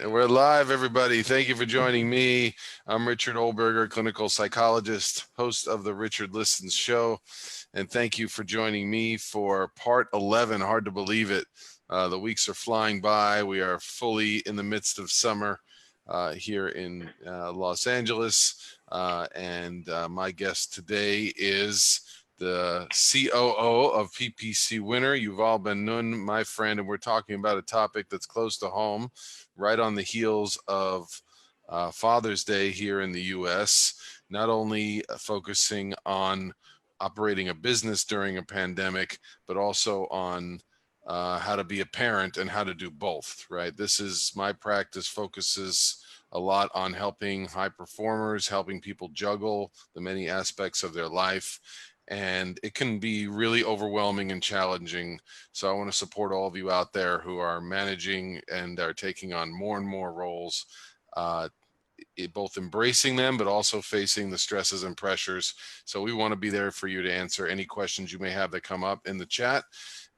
We're live, everybody. Thank you for joining me. I'm Richard Olberger, clinical psychologist, host of the Richard Listens Show. And thank you for joining me for part 11. Hard to believe it. The weeks are flying by. We are fully in the midst of summer here in Los Angeles. And my guest today is the COO of PPC Winner, Yuval Ben-Nun, my friend, and we're talking about a topic that's close to home, right on the heels of Father's Day here in the U.S., not only focusing on operating a business during a pandemic, but also on how to be a parent and how to do both, right? My practice focuses a lot on helping high performers, helping people juggle the many aspects of their life. And it can be really overwhelming and challenging. So I want to support all of you out there who are managing and are taking on more and more roles, both embracing them, but also facing the stresses and pressures. So we want to be there for you to answer any questions you may have that come up in the chat.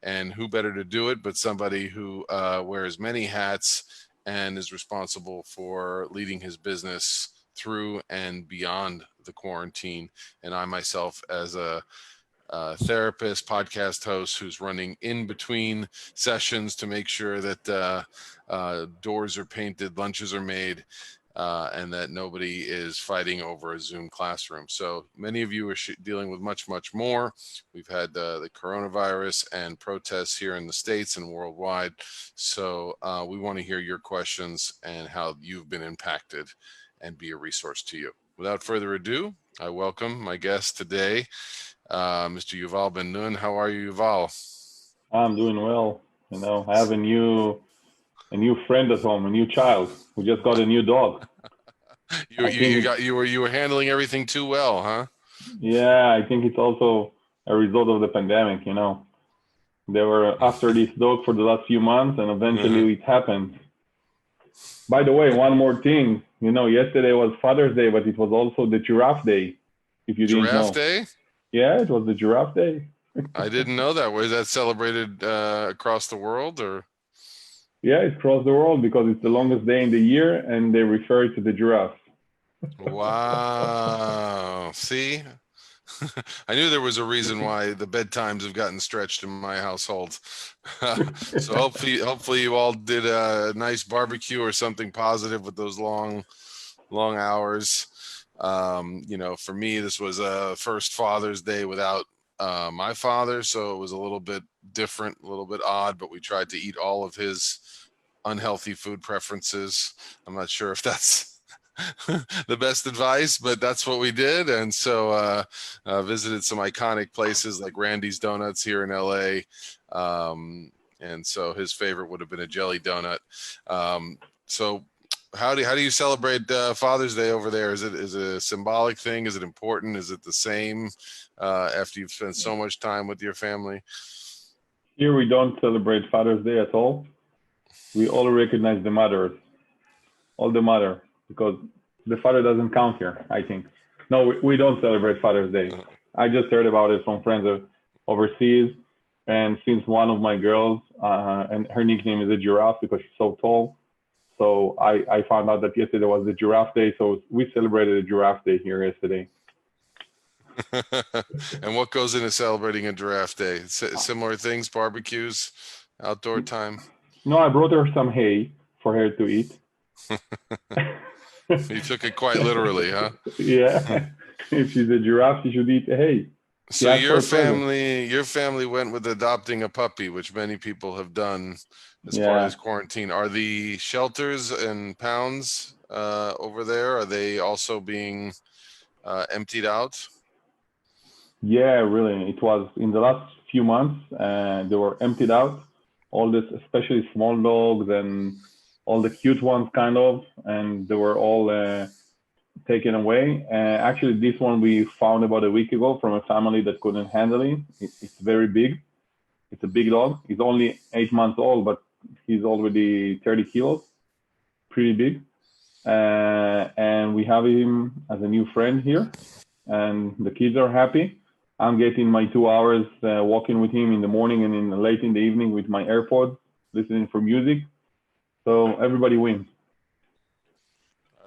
And who better to do it but somebody who wears many hats and is responsible for leading his business through and beyond the quarantine. And I myself, as a therapist, podcast host who's running in between sessions to make sure that doors are painted, lunches are made, and that nobody is fighting over a Zoom classroom. So many of you are dealing with much, much more. We've had the coronavirus and protests here in the States and worldwide. So we want to hear your questions and how you've been impacted and be a resource to you. Without further ado, I welcome my guest today, Mr. Yuval Ben-Nun. How are you, Yuval? I'm doing well. I have a new friend at home, a new child. We just got a new dog. You were handling everything too well, huh? Yeah, I think it's also a result of the pandemic. They were after this dog for the last few months, and eventually it happened. By the way, one more thing. Yesterday was Father's Day, but it was also the Giraffe Day. If you didn't know. Giraffe Day? Yeah, it was the Giraffe Day. I didn't know that. Was that celebrated across the world, or? Yeah, it's across the world because it's the longest day in the year, and they refer to the giraffe. Wow. See? I knew there was a reason why the bedtimes have gotten stretched in my household. So hopefully you all did a nice barbecue or something positive with those long hours. For me, this was a first Father's Day without my father, so it was a little bit different, a little bit odd, but we tried to eat all of his unhealthy food preferences. I'm not sure if that's the best advice, but that's what we did. And so visited some iconic places like Randy's Donuts here in LA. And so his favorite would have been a jelly donut. So how do you celebrate Father's Day over there? Is it a symbolic thing? Is it important? Is it the same after you've spent so much time with your family? Here we don't celebrate Father's Day at all. We all recognize the mothers, all the mother, because the father doesn't count here, I think. No, we don't celebrate Father's Day. I just heard about it from friends overseas. And since one of my girls, and her nickname is a giraffe because she's so tall. So I found out that yesterday was the Giraffe Day. So we celebrated a Giraffe Day here yesterday. And what goes into celebrating a Giraffe Day? Similar things, barbecues, outdoor time? No, I brought her some hay for her to eat. You took it quite literally, huh? Yeah. If she's a giraffe, she should eat hay. So your family went with adopting a puppy, which many people have done as part of this quarantine. Are the shelters and pounds over there, are they also being emptied out? Yeah, really. It was in the last few months, they were emptied out. All this, especially small dogs and all the cute ones kind of, and they were all taken away. Actually, this one we found about a week ago from a family that couldn't handle it. It's very big. It's a big dog. He's only 8 months old, but he's already 30 kilos, pretty big. And we have him as a new friend here, and the kids are happy. I'm getting my 2 hours walking with him in the morning and late in the evening with my AirPods, listening for music. So everybody wins.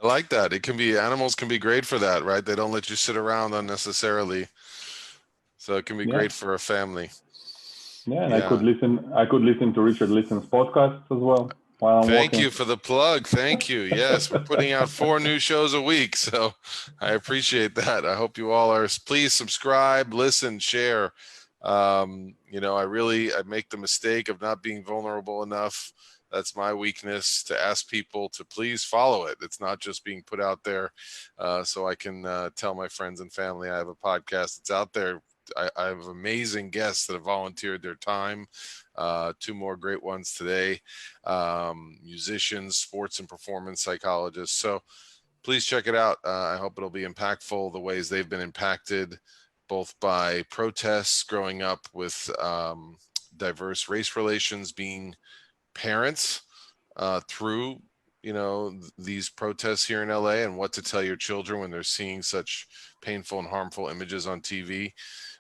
I like that. Animals can be great for that, right? They don't let you sit around unnecessarily. So it can be Yeah, great for a family. yeah, and Yeah. I could listen to Richard Liston's podcasts as well while I'm Thank walking. you for the plug. Thank you. Yes, we're putting out 4 new shows a week. So I appreciate that. I hope you all are. Please subscribe, listen, share. I make the mistake of not being vulnerable enough. That's my weakness, to ask people to please follow it. It's not just being put out there so I can tell my friends and family I have a podcast. It's out there. I have amazing guests that have volunteered their time. 2 more great ones today. Musicians, sports and performance psychologists. So please check it out. I hope it'll be impactful the ways they've been impacted, both by protests growing up with diverse race relations, being parents through these protests here in LA, and what to tell your children when they're seeing such painful and harmful images on TV.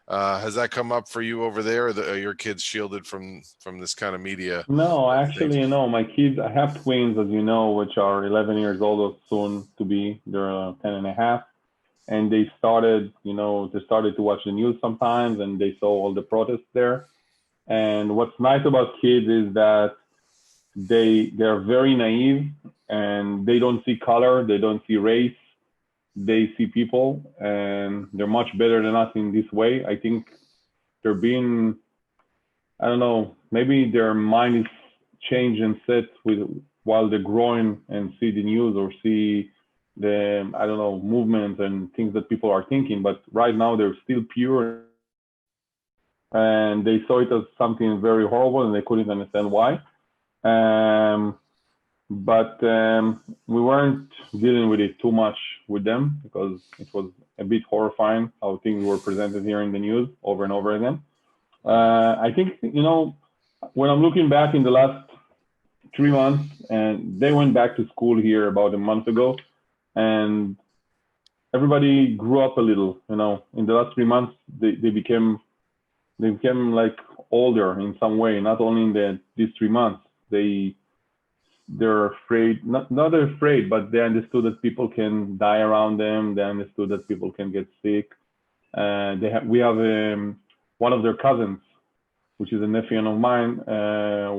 Has that come up for you over there? Or are your kids shielded from this kind of media? No, Things? actually, my kids, I have twins, as you know, which are 11 years old or soon to be. They're 10 and a half. And they started to watch the news sometimes, and they saw all the protests there. And what's nice about kids is that they're very naive, and they don't see color, they don't see race, they see people, and they're much better than us in this way. I think they're being, I don't know, maybe their mind is changed and set with while they're growing and see the news or see the, I don't know, movements and things that people are thinking. But right now they're still pure, and they saw it as something very horrible and they couldn't understand why. But we weren't dealing with it too much with them because it was a bit horrifying how things were presented here in the news over and over again. I think, when I'm looking back in the last 3 months, and they went back to school here about a month ago, and everybody grew up a little. In the last 3 months, they became like older in some way. Not only in these 3 months, they're afraid, not afraid, but they understood that people can die around them. They understood that people can get sick. We have one of their cousins, which is a nephew of mine,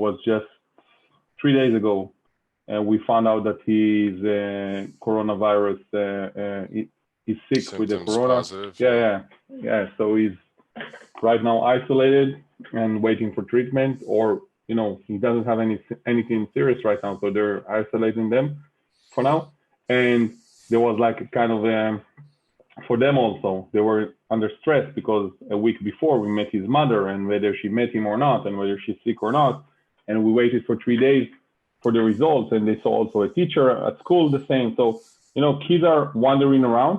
was just 3 days ago. We found out that he's coronavirus. He's sick with the Symptoms corona. positive. Yeah. So he's right now isolated and waiting for treatment, or he doesn't have anything serious right now, so they're isolating them for now. And there was like a kind of for them also, they were under stress because a week before we met his mother, and whether she met him or not, and whether she's sick or not. And we waited for 3 days for the results, and they saw also a teacher at school the same. So, kids are wandering around,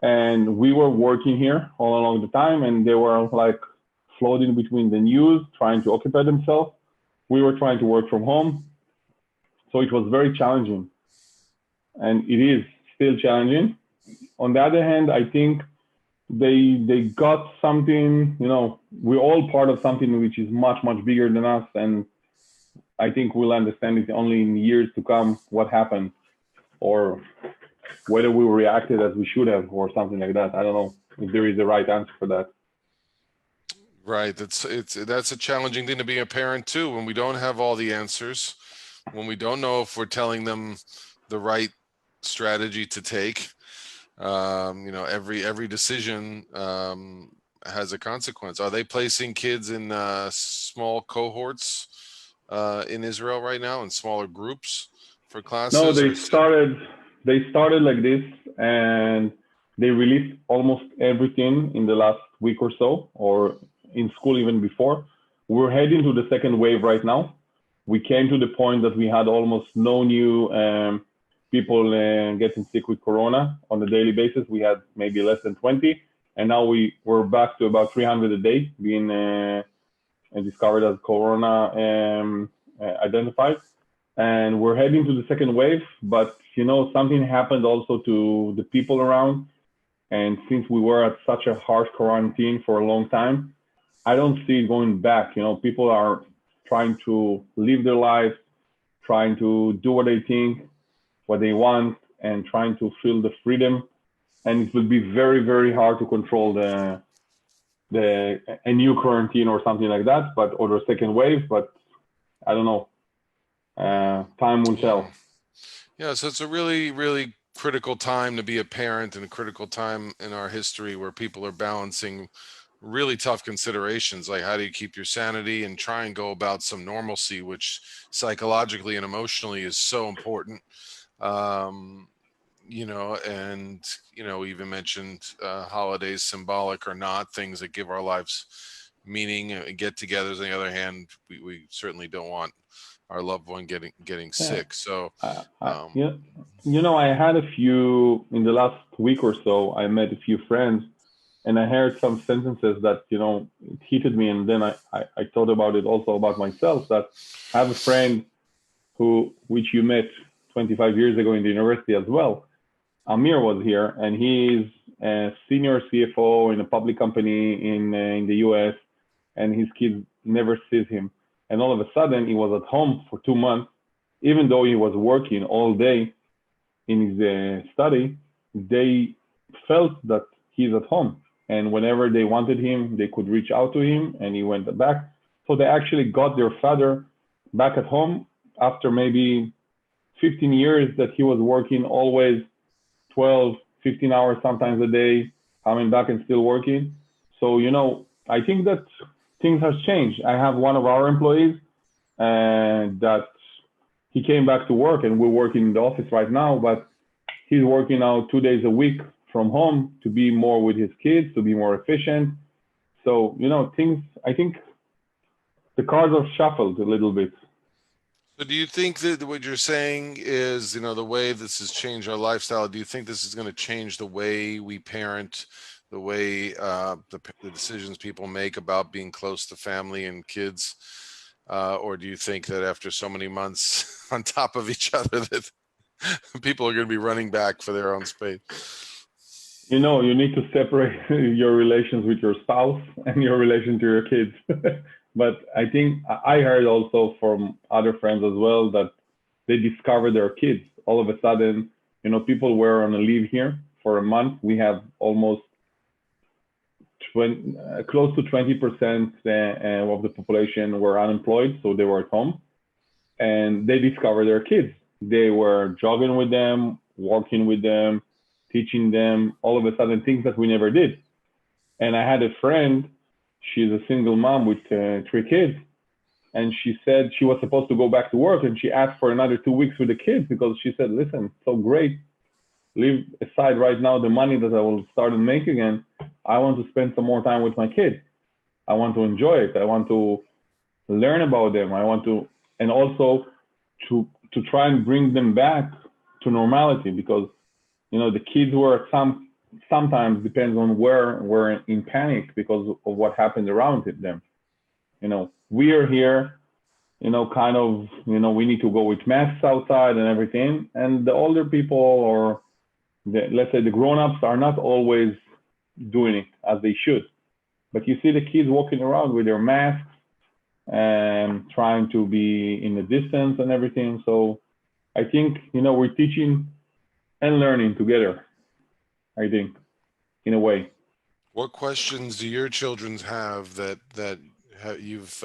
and we were working here all along the time, and they were like floating between the news, trying to occupy themselves. We were trying to work from home. So it was very challenging, and it is still challenging. On the other hand, I think they got something, we're all part of something which is much, much bigger than us. And I think we'll understand it only in years to come what happened, or whether we reacted as we should have, or something like that. I don't know if there is a right answer for that. Right. That's a challenging thing to be a parent too, when we don't have all the answers, when we don't know if we're telling them the right strategy to take. Every decision has a consequence. Are they placing kids in small cohorts in Israel right now, in smaller groups for classes? No, they started like this, and they released almost everything in the last week or so, or in school even before. We're heading to the second wave right now. We came to the point that we had almost no new people getting sick with corona on a daily basis. We had maybe less than 20, and now we're back to about 300 a day being discovered as corona identified. And we're heading to the second wave, but something happened also to the people around. And since we were at such a harsh quarantine for a long time, I don't see it going back. People are trying to live their lives, trying to do what they think, what they want, and trying to feel the freedom. And it will be very, very hard to control a new quarantine or something like that, or the second wave. But I don't know. Time will tell. Yeah, so it's a really, really critical time to be a parent, and a critical time in our history where people are balancing really tough considerations, like how do you keep your sanity and try and go about some normalcy, which psychologically and emotionally is so important. And even mentioned holidays, symbolic or not, things that give our lives meaning, get-togethers. On the other hand, we certainly don't want our loved one getting sick. So, yeah, I had a few in the last week or so. I met a few friends, and I heard some sentences that it hit me, and then I thought about it also about myself. That I have a friend which you met 25 years ago in the university as well. Amir was here, and he's a senior CFO in a public company in the US, and his kids never sees him. And all of a sudden, he was at home for 2 months, even though he was working all day in his study. They felt that he's at home, and whenever they wanted him, they could reach out to him, and he went back. So they actually got their father back at home after maybe 15 years that he was working always 12, 15 hours sometimes a day, coming back and still working. So, I think that things have changed. I have one of our employees that he came back to work, and we're working in the office right now, but he's working now 2 days a week from home to be more with his kids, to be more efficient. So, I think the cards are shuffled a little bit. So do you think that what you're saying is, the way this has changed our lifestyle, do you think this is going to change the way we parent, the way the decisions people make about being close to family and kids? Or do you think that after so many months on top of each other that people are going to be running back for their own space? You need to separate your relations with your spouse and your relation to your kids. But I think I heard also from other friends as well that they discovered their kids. All of a sudden, people were on a leave here for a month. We have almost close to 20% of the population were unemployed, so they were at home. And they discovered their kids. They were jogging with them, walking with them, teaching them, all of a sudden things that we never did. And I had a friend, she's a single mom with 3 kids. And she said she was supposed to go back to work, and she asked for another 2 weeks with the kids because she said, listen, so great. Leave aside right now the money that I will start and make again. I want to spend some more time with my kids. I want to enjoy it. I want to learn about them. I want to, and also to try and bring them back to normality, because, the kids were sometimes depends on where we're in panic because of what happened around them. We are here, kind of, we need to go with masks outside and everything. And the older people, or let's say the grown-ups, are not always doing it as they should. But you see the kids walking around with their masks and trying to be in a distance and everything. So I think, we're teaching and learning together, I think, in a way. What questions do your children have that you've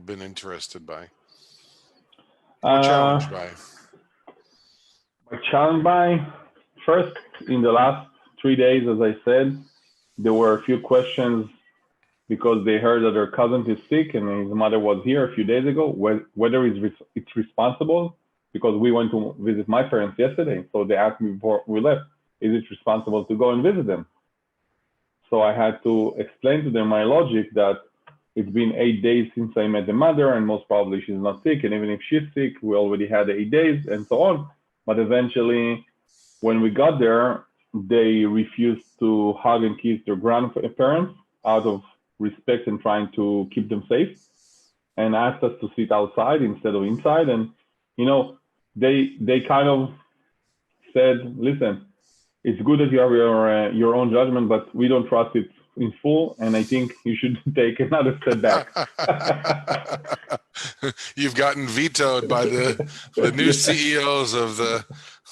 been interested by or challenged by? Challenged by, first, in the last 3 days, as I said, there were a few questions because they heard that their cousin is sick and his mother was here a few days ago, whether it's responsible, because we went to visit my parents yesterday. So they asked me before we left, is it responsible to go and visit them? So I had to explain to them my logic that it's been 8 days since I met the mother, and most probably she's not sick. And even if she's sick, we already had 8 days and so on. But eventually, when we got there, they refused to hug and kiss their grandparents out of respect and trying to keep them safe, and asked us to sit outside instead of inside. And, they kind of said, listen, it's good that you have your own judgment, but we don't trust it in full, and I think you should take another step back. You've gotten vetoed by the new CEOs of the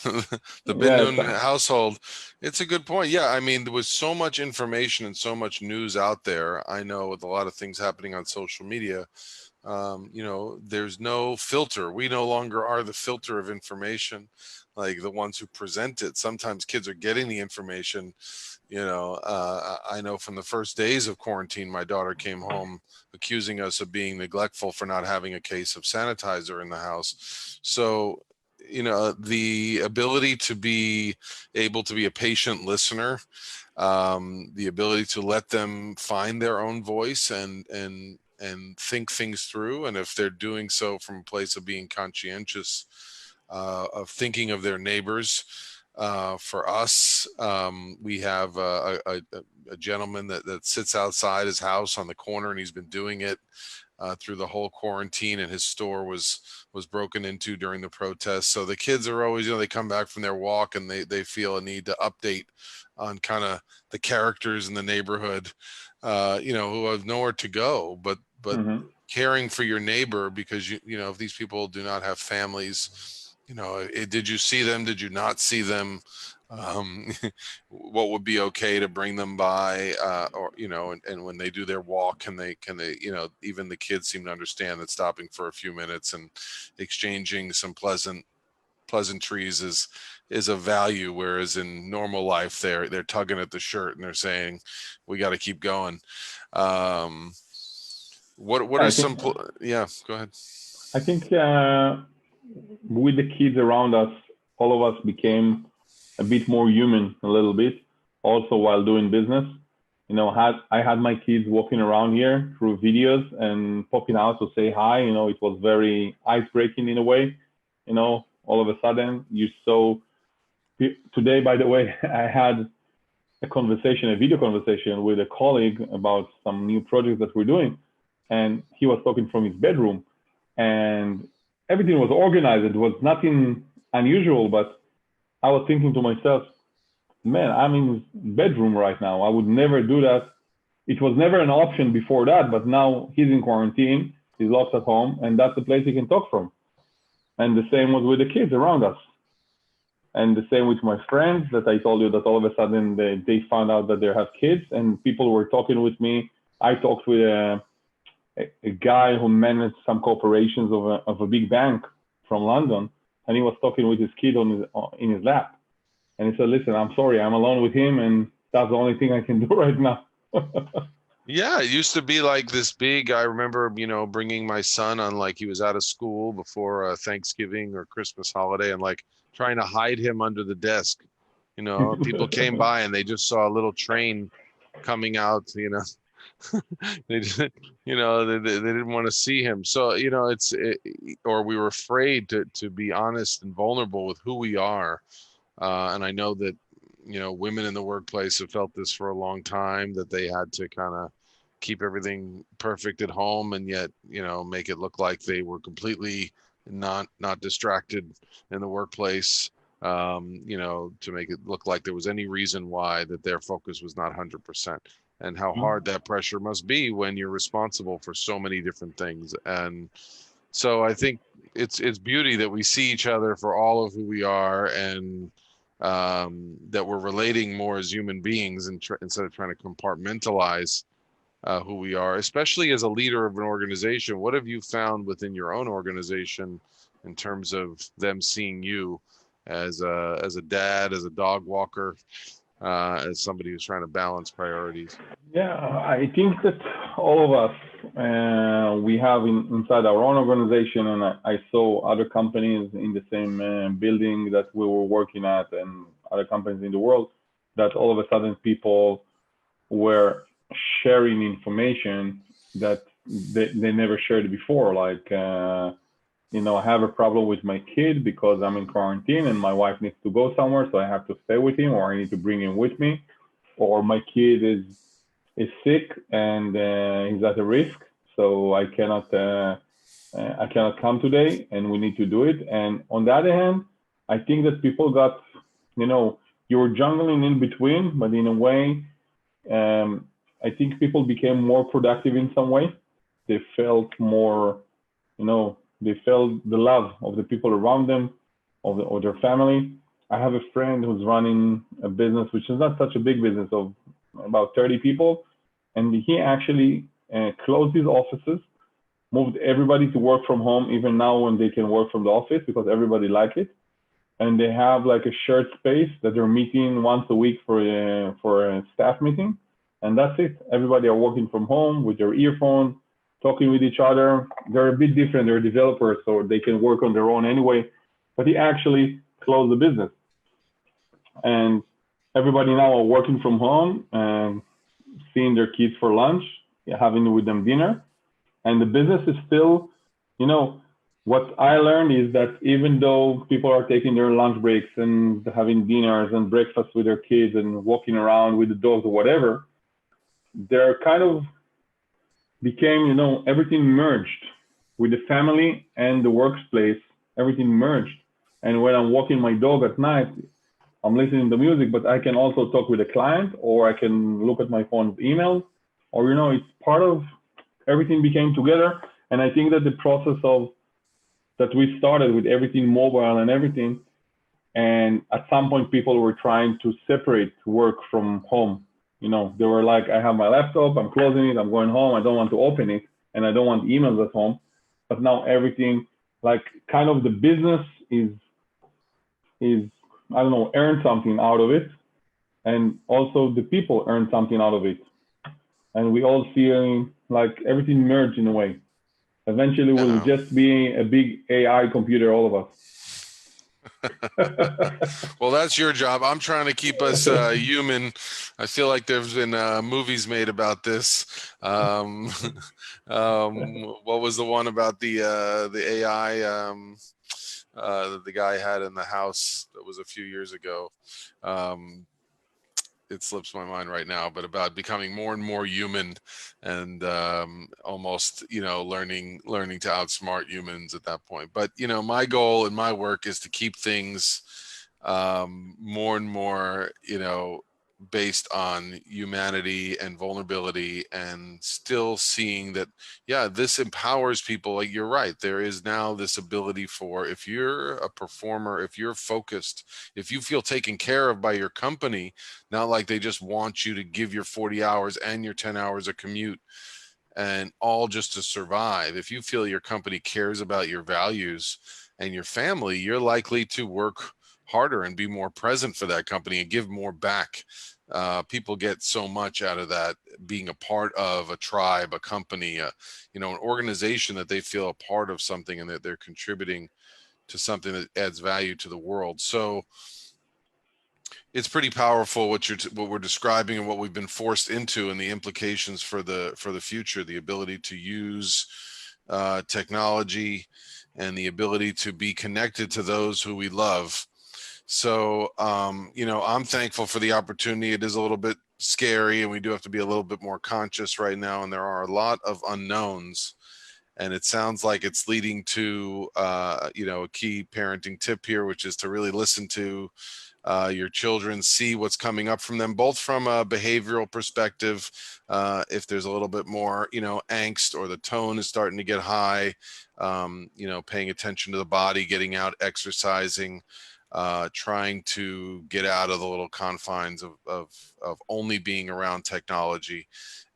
the Yeah, Bin household. It's a good point. Yeah, I mean, there was so much information and so much news out there. I know with a lot of things happening on social media, there's no filter. We no longer are the filter of information, like the ones who present it. Sometimes kids are getting the information. I know from the first days of quarantine, my daughter came home accusing us of being neglectful for not having a case of sanitizer in the house. So, the ability to be able to be a patient listener, the ability to let them find their own voice and think things through, and if they're doing so from a place of being conscientious, of thinking of their neighbors. For us, we have a gentleman that sits outside his house on the corner, and he's been doing it through the whole quarantine, and his store was broken into during the protests. So the kids are always, they come back from their walk and they feel a need to update on kind of the characters in the neighborhood, who have nowhere to go, but hmm caring for your neighbor, because if these people do not have families, did you see them? Did you not see them? Um, what would be okay to bring them by, or and when they do their walk, can they even the kids seem to understand that stopping for a few minutes and exchanging some pleasantries is a value, whereas in normal life they're tugging at the shirt and they're saying we got to keep going. um what are I some think yeah, go ahead. I think with the kids around us, all of us became a bit more human a little bit. Also, while doing business, I had my kids walking around here through videos and popping out to say hi. It was very ice breaking in a way. All of a sudden you saw today. By the way, I had a video conversation with a colleague about some new projects that we're doing, and he was talking from his bedroom, and everything was organized. It was nothing unusual, but I was thinking to myself, man, I'm in his bedroom right now. I would never do that. It was never an option before that, but now he's in quarantine. He's locked at home, and that's the place he can talk from. And the same was with the kids around us. And the same with my friends that I told you that all of a sudden they found out that they have kids, and people were talking with me. I talked with a guy who managed some corporations of a big bank from London, and he was talking with his kid in his lap. And he said, listen, I'm sorry, I'm alone with him, and that's the only thing I can do right now. Yeah, it used to be like this big. I remember, bringing my son on, like he was out of school before Thanksgiving or Christmas holiday, and like trying to hide him under the desk. People came by and they just saw a little train coming out. They didn't, they didn't want to see him. So, or we were afraid to be honest and vulnerable with who we are. And I know that, women in the workplace have felt this for a long time, that they had to kind of keep everything perfect at home and yet, make it look like they were completely not distracted in the workplace, to make it look like there was any reason why that their focus was not 100%. And how hard that pressure must be when you're responsible for so many different things. And so I think it's beauty that we see each other for all of who we are, and that we're relating more as human beings, and instead of trying to compartmentalize who we are, especially as a leader of an organization. What have you found within your own organization in terms of them seeing you as a dad, as a dog walker, as somebody who's trying to balance priorities? Yeah, I think that all of us, we have inside our own organization, and I saw other companies in the same building that we were working at, and other companies in the world, that all of a sudden people were sharing information that they never shared before. Like, I have a problem with my kid because I'm in quarantine and my wife needs to go somewhere, so I have to stay with him, or I need to bring him with me, or my kid is sick and he's at a risk, so I cannot come today, and we need to do it. And on the other hand, I think that people got, you were jungling in between, but in a way, I think people became more productive in some way. They felt more, they felt the love of the people around them, of their family. I have a friend who's running a business, which is not such a big business, of about 30 people. And he actually closed his offices, moved everybody to work from home, even now when they can work from the office, because everybody likes it. And they have like a shared space that they're meeting once a week for a staff meeting. And that's it. Everybody are working from home with their earphones, talking with each other. They're a bit different. They're developers, so they can work on their own anyway. But he actually closed the business. And everybody now are working from home and seeing their kids for lunch, having with them dinner. And the business is still, you know, what I learned is that even though people are taking their lunch breaks and having dinners and breakfast with their kids and walking around with the dogs or whatever, they're kind of became, everything merged with the family and the workplace, everything merged. And when I'm walking my dog at night, I'm listening to music, but I can also talk with a client, or I can look at my phone's emails, or, it's part of everything became together. And I think that the process of that we started with everything mobile and everything, and at some point people were trying to separate work from home. They were like, I have my laptop, I'm closing it, I'm going home, I don't want to open it, and I don't want emails at home. But now everything, like kind of the business is I don't know, earn something out of it, and also the people earn something out of it. And we all feel like everything merged in a way. Eventually we'll just be a big AI computer, all of us. Well, that's your job. I'm trying to keep us human. I feel like there's been movies made about this. What was the one about the AI the guy had in the house that was a few years ago? It slips my mind right now, but about becoming more and more human and almost, learning to outsmart humans at that point. But, my goal in my work is to keep things more and more, based on humanity and vulnerability, and still seeing that, this empowers people. Like, you're right. There is now this ability for, if you're a performer, if you're focused, if you feel taken care of by your company, not like they just want you to give your 40 hours and your 10 hours of commute and all just to survive. If you feel your company cares about your values and your family, you're likely to work harder and be more present for that company and give more back. People get so much out of that, being a part of a tribe, a company, an organization that they feel a part of something and that they're contributing to something that adds value to the world. So it's pretty powerful what we're describing and what we've been forced into, and the implications for the future, the ability to use technology and the ability to be connected to those who we love. So, I'm thankful for the opportunity. It is a little bit scary, and we do have to be a little bit more conscious right now. And there are a lot of unknowns, and it sounds like it's leading to, a key parenting tip here, which is to really listen to your children, see what's coming up from them, both from a behavioral perspective. If there's a little bit more, angst, or the tone is starting to get high, paying attention to the body, getting out, exercising, trying to get out of the little confines of only being around technology,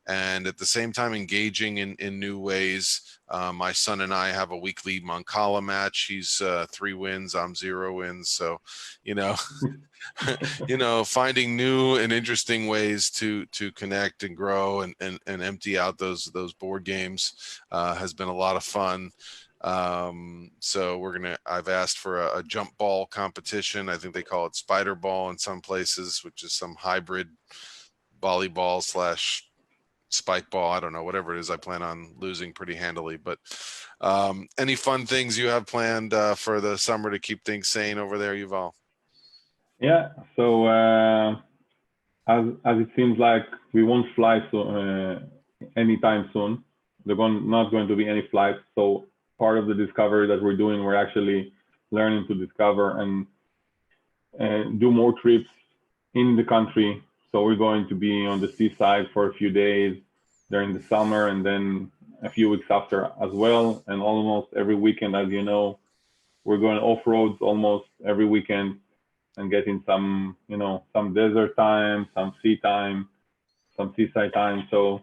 and at the same time engaging in new ways. My son and I have a weekly Mancala match. He's 3 wins, I'm 0 wins. So, finding new and interesting ways to connect and grow and empty out those board games has been a lot of fun. So I've asked for a jump ball competition. I think they call it spider ball in some places, which is some hybrid volleyball / spike ball. I don't know, whatever it is. I plan on losing pretty handily. But any fun things you have planned for the summer to keep things sane over there, Yuval? Yeah. So as it seems like we won't fly anytime soon. Not going to be any flights. So part of the discovery that we're doing, we're actually learning to discover and do more trips in the country. So we're going to be on the seaside for a few days during the summer, and then a few weeks after as well. And almost every weekend, as you know, we're going off-roads almost every weekend. and getting some, some desert time, some sea time, some seaside time. So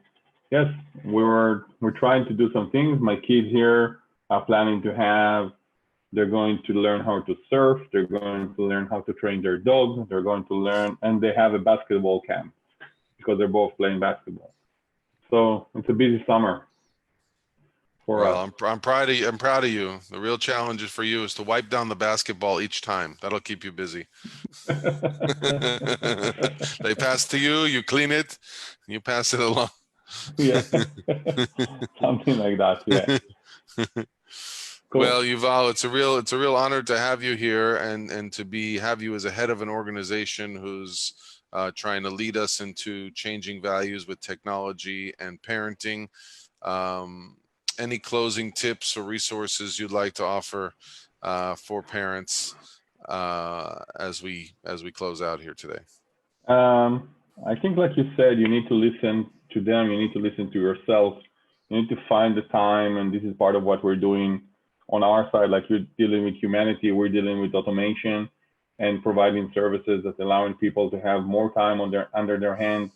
yes, we're trying to do some things. My kids here are planning to have, they're going to learn how to surf. They're going to learn how to train their dogs. They're going to learn, and they have a basketball camp because they're both playing basketball. So it's a busy summer for Well, us. I'm proud of you. I'm proud of you. The real challenge is for you is to wipe down the basketball each time. That'll keep you busy. They pass to you, you clean it, you pass it along. Yeah, something like that. Yeah, Well, cool. Yuval, it's a real honor to have you here and to have you as a head of an organization who's trying to lead us into changing values with technology and parenting. Any closing tips or resources you'd like to offer for parents as we close out here today? I think, like you said, you need to listen to them. You need to listen to yourself. You need to find the time, and this is part of what we're doing on our side. Like you're dealing with humanity, we're dealing with automation and providing services that allowing people to have more time under their hands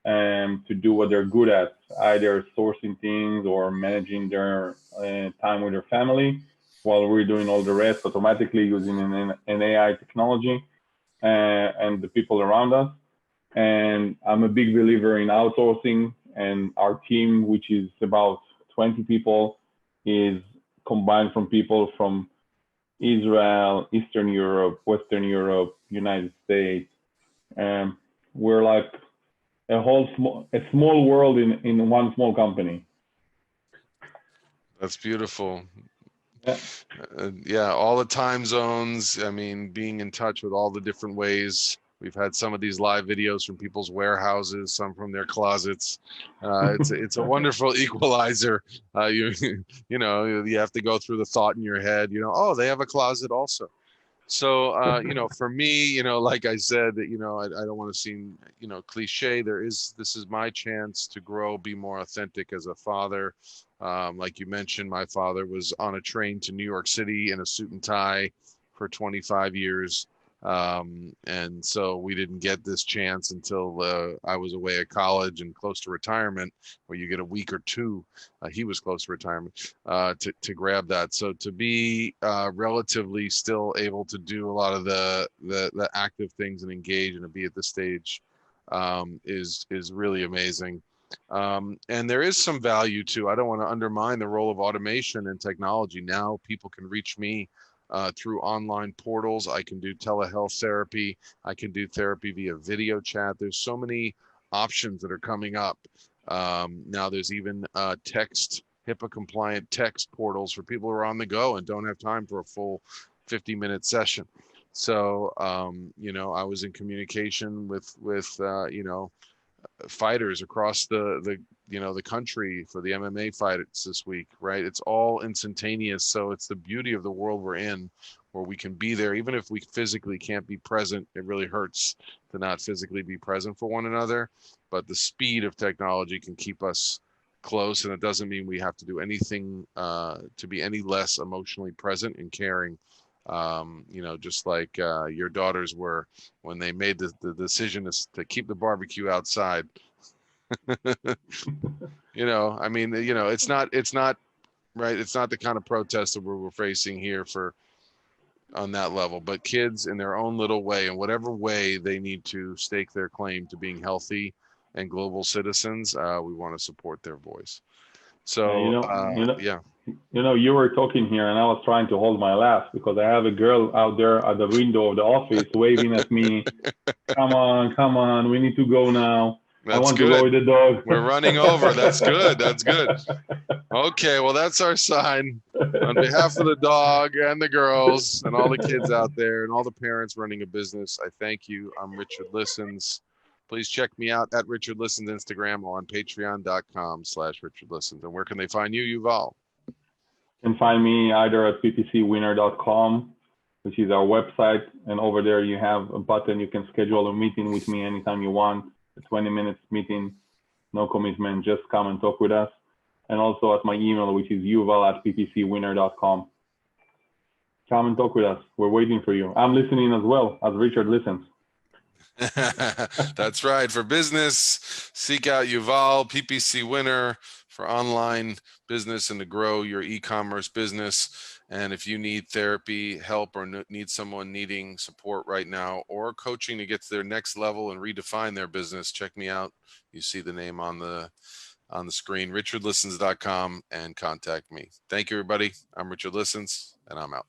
and to do what they're good at, either sourcing things or managing their time with their family, while we're doing all the rest automatically using an AI technology and the people around us. And I'm a big believer in outsourcing, and our team, which is about 20 people, is combined from people from Israel, Eastern Europe, Western Europe, United States. And we're like a small world in one small company. That's beautiful. Yeah. Yeah, all the time zones. I mean, being in touch with all the different ways. We've had some of these live videos from people's warehouses, some from their closets. It's a wonderful equalizer. You you have to go through the thought in your head. Oh, they have a closet also. So for me, like I said, that I don't want to seem cliche. This is my chance to grow, be more authentic as a father. Like you mentioned, my father was on a train to New York City in a suit and tie for 25 years. And so we didn't get this chance until I was away at college and close to retirement, where you get a week or two. He was close to retirement to grab that. So to be relatively still able to do a lot of the active things and engage and to be at this stage is really amazing. And there is some value to, I don't want to undermine the role of automation and technology. Now people can reach me through online portals. I can do telehealth therapy. I can do therapy via video chat. There's so many options that are coming up. Now there's even HIPAA compliant text portals for people who are on the go and don't have time for a full 50-minute session. So, I was in communication with fighters across the country for the MMA fights this week, right? It's all instantaneous. So it's the beauty of the world we're in, where we can be there. Even if we physically can't be present, it really hurts to not physically be present for one another. But the speed of technology can keep us close. And it doesn't mean we have to do anything to be any less emotionally present and caring. Just like your daughters were when they made the decision to keep the barbecue outside. It's not right. It's not the kind of protest that we're facing here on that level, but kids in their own little way, in whatever way they need to stake their claim to being healthy and global citizens, we want to support their voice. So, yeah. You were talking here, and I was trying to hold my laugh because I have a girl out there at the window of the office waving at me. Come on, we need to go now. I want to go with the dog. We're running over. That's good. That's good. Okay, well, that's our sign. On behalf of the dog and the girls and all the kids out there and all the parents running a business, I thank you. I'm Richard Listens. Please check me out at Richard Listens Instagram or on patreon.com/Richard Listens. And where can they find you, Yuval? You can find me either at ppcwinner.com, which is our website. And over there, you have a button. You can schedule a meeting with me anytime you want, a 20-minute meeting, no commitment. Just come and talk with us. And also at my email, which is yuval@ppcwinner.com. Come and talk with us. We're waiting for you. I'm listening as well as Richard listens. That's right. For business, seek out Yuval, PPC Winner, for online business and to grow your e-commerce business. And if you need therapy, help, or need someone needing support right now, or coaching to get to their next level and redefine their business, check me out. You see the name on the screen, richardlistens.com, and contact me. Thank you, everybody. I'm Richard Listens, and I'm out.